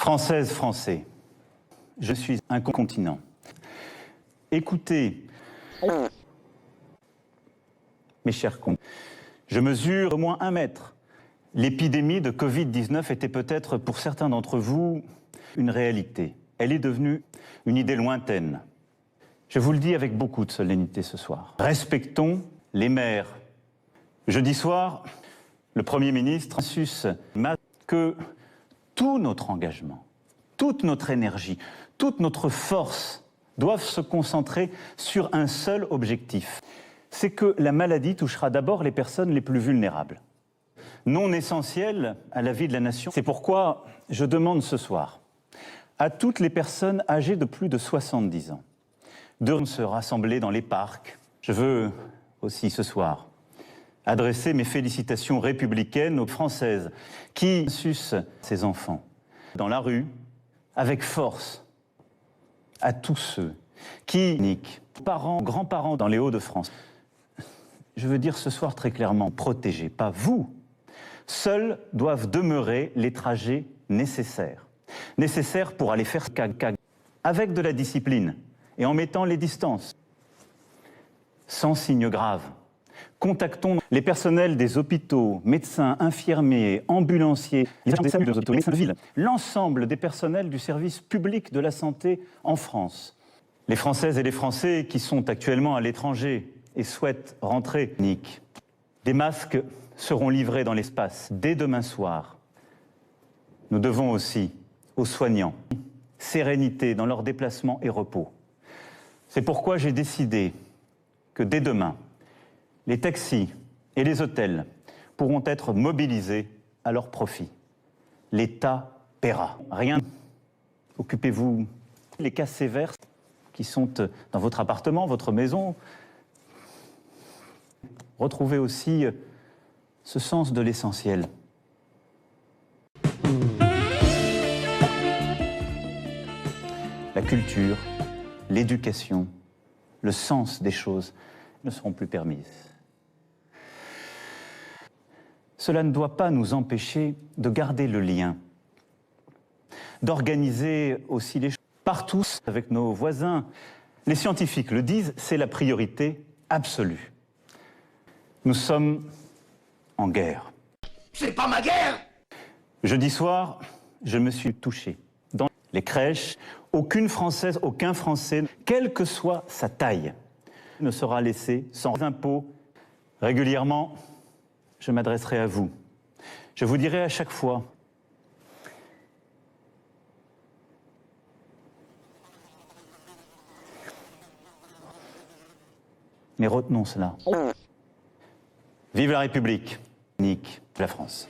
Françaises, Français, je suis un continent. Écoutez, mes chers compatriotes, je mesure au moins 1 mètre. L'épidémie de Covid-19 était peut-être pour certains d'entre vous une réalité. Elle est devenue une idée lointaine. Je vous le dis avec beaucoup de solennité ce soir. Respectons les maires. Jeudi soir, le Premier ministre sus que tout notre engagement, toute notre énergie, toute notre force doivent se concentrer sur un seul objectif. C'est que la maladie touchera d'abord les personnes les plus vulnérables, non essentielles à la vie de la nation. C'est pourquoi je demande ce soir à toutes les personnes âgées de plus de 70 ans de se rassembler dans les parcs. Je veux aussi ce soir adresser mes félicitations républicaines aux Françaises qui sucent ces enfants dans la rue avec force, à tous ceux qui niquent, parents, grands-parents dans les Hauts-de-France. Je veux dire ce soir très clairement, protégez, pas vous. Seuls doivent demeurer les trajets nécessaires. Nécessaires pour aller faire caca, avec de la discipline et en mettant les distances. Sans signes graves. Contactons les personnels des hôpitaux, médecins, infirmiers, ambulanciers, les agents des SAMU, les médecins de ville, l'ensemble des personnels du service public de la santé en France. Les Françaises et les Français qui sont actuellement à l'étranger et souhaitent rentrer. Des masques seront livrés dans l'espace dès demain soir. Nous devons aussi aux soignants sérénité dans leurs déplacements et repos. C'est pourquoi j'ai décidé que dès demain, les taxis et les hôtels pourront être mobilisés à leur profit. L'État paiera. Rien. Occupez-vous des cas sévères qui sont dans votre appartement, votre maison. Retrouvez aussi ce sens de l'essentiel. La culture, l'éducation, le sens des choses ne seront plus permises. Cela ne doit pas nous empêcher de garder le lien, d'organiser aussi les choses partout avec nos voisins. Les scientifiques le disent, c'est la priorité absolue. Nous sommes en guerre. C'est pas ma guerre! Jeudi soir, je me suis touché. Dans les crèches, aucune Française, aucun Français, quelle que soit sa taille, ne sera laissé sans impôts. Régulièrement, je m'adresserai à vous. Je vous dirai à chaque fois mais retenons cela. Vive la République, unique de la France.